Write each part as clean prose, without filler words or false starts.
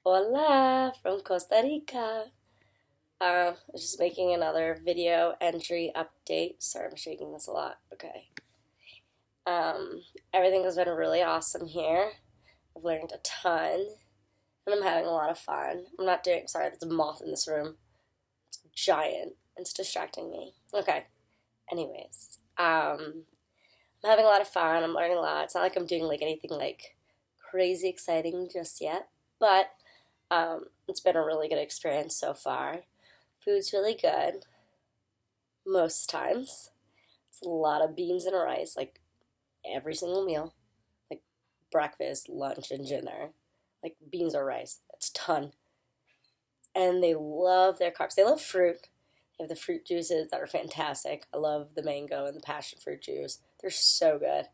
Hola from Costa Rica. I was just making another video entry update. Sorry, I'm shaking this a lot. Okay. Everything has been really awesome here. I've learned a ton, and I'm having a lot of fun. Sorry, there's a moth in this room. It's giant. It's distracting me. Okay. Anyways, I'm having a lot of fun. I'm learning a lot. It's not like I'm doing anything crazy exciting just yet, but it's been a really good experience so far. Food's really good most times. It's a lot of beans and rice, like every single meal, like breakfast, lunch, and dinner. Like beans or rice. It's a ton. And they love their carbs. They love fruit. They have the fruit juices that are fantastic. I love the mango and the passion fruit juice. They're so good.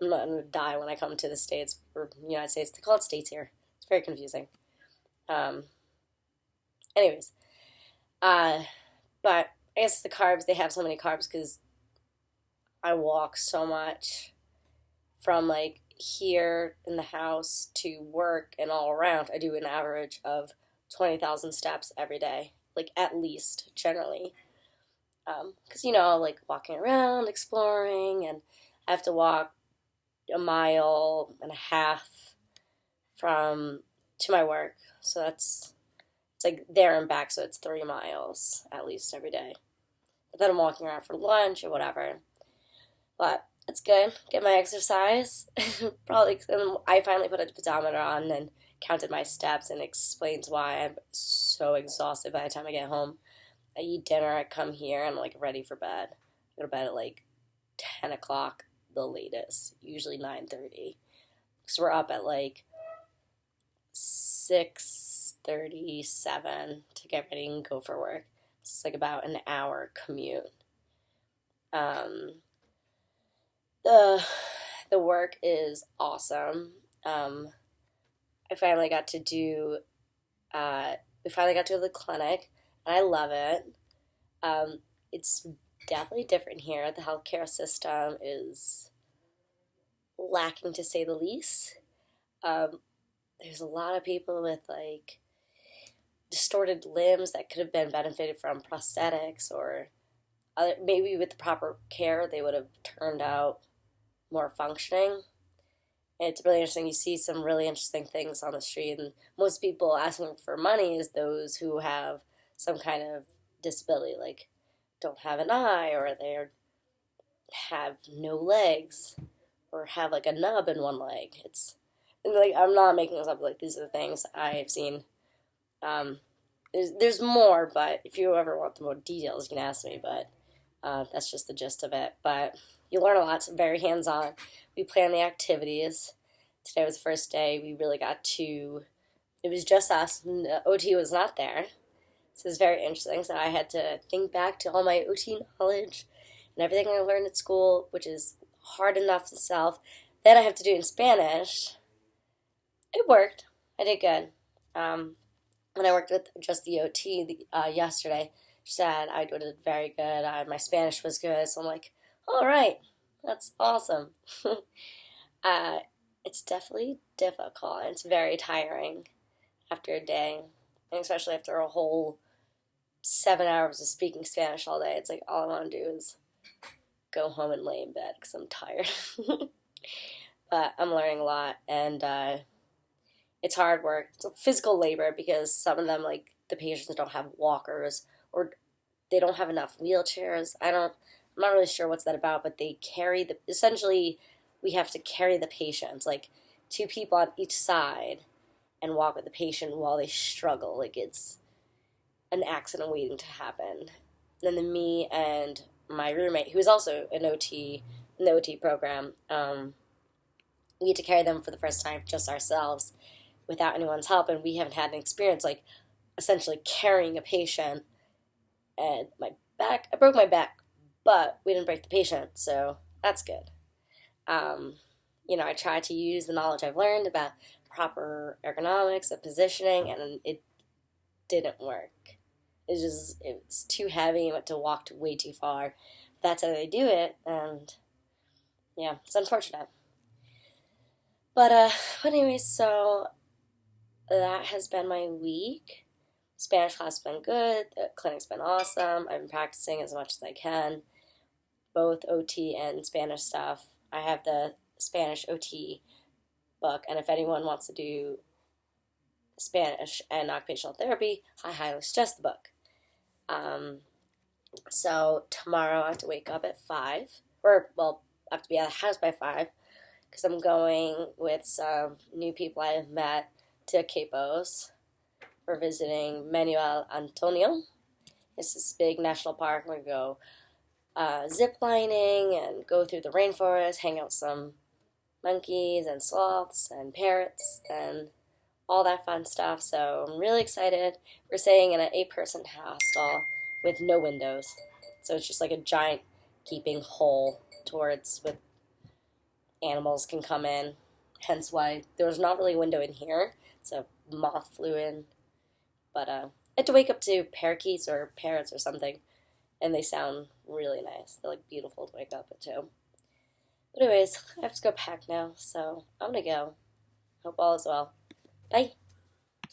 I'm not gonna die when I come to the States or United States. They call it States here. It's very confusing. Um, anyways, uh, but I guess the carbs, they have so many carbs because I walk so much from here in the house to work and all around. I do an average of 20,000 steps every day, like at least generally. Because, like walking around, exploring, and I have to walk a mile and a half from to my work. So it's like there and back, so it's 3 miles at least every day. But then I'm walking around for lunch or whatever. But it's good. Get my exercise. Probably, and I finally put a pedometer on and counted my steps and explains why I'm so exhausted by the time I get home. I eat dinner, I come here, and I'm ready for bed. I go to bed at 10 o'clock, the latest, usually 9:30. Because we're up at 6:37 to get ready and go for work. It's about an hour commute. Um, the the work is awesome. Um, I finally got to do. We finally got to go to the clinic, and I love it. It's definitely different here. The healthcare system is lacking, to say the least. Um, there's a lot of people with distorted limbs that could have been benefited from prosthetics or maybe with the proper care they would have turned out more functioning. And it's really interesting. You see some really interesting things on the street, and most people asking for money is those who have some kind of disability, like don't have an eye or they have no legs or have a nub in one leg. It's and, I'm not making this up. These are the things I've seen. Um, there's more, but if you ever want the more details, you can ask me. But that's just the gist of it. But you learn a lot. It's very hands on. We plan the activities. Today was the first day. We really got to. It was just us. OT was not there. So it was very interesting. So I had to think back to all my OT knowledge and everything I learned at school, which is hard enough itself. Then I have to do it in Spanish. It worked. I did good. When I worked with just the OT yesterday, she said I did very good. My Spanish was good. So I'm like, all right, that's awesome. uh, it's definitely difficult. It's very tiring after a day, and especially after a whole 7 hours of speaking Spanish all day. It's all I want to do is go home and lay in bed because I'm tired. But I'm learning a lot, and it's hard work. It's physical labor because some of them, the patients, don't have walkers or they don't have enough wheelchairs. I'm not really sure what's that about, but they essentially, we have to carry the patients, two people on each side, and walk with the patient while they struggle. It's an accident waiting to happen. And then me and my roommate, who is also an OT in the OT program, we had to carry them for the first time just ourselves without anyone's help, and we haven't had an experience essentially carrying a patient. And I broke my back, but we didn't break the patient, so that's good. Um, I tried to use the knowledge I've learned about proper ergonomics and positioning, and it didn't work. It was too heavy. I went to walk way too far. That's how they do it, and yeah, it's unfortunate. But anyways, so that has been my week. Spanish class has been good. The clinic's been awesome. I've been practicing as much as I can, both OT and Spanish stuff. I have the Spanish OT book, and if anyone wants to do Spanish and occupational therapy, I highly suggest the book. So tomorrow I have to wake up at 5, or, well, I have to be at the house by 5, because I'm going with some new people I've met to Capos. We're visiting Manuel Antonio. It's this big national park. We're going to go zip lining and go through the rainforest, hang out with some monkeys and sloths and parrots and all that fun stuff. So I'm really excited. We're staying in an 8-person hostel with no windows. So it's just like a giant gaping hole towards with animals can come in. Hence why there's not really a window in here. So a moth flew in. But I had to wake up to parakeets or parrots or something. And they sound really nice. They're like beautiful to wake up to. But anyways, I have to go pack now. So I'm going to go. Hope all is well. Bye.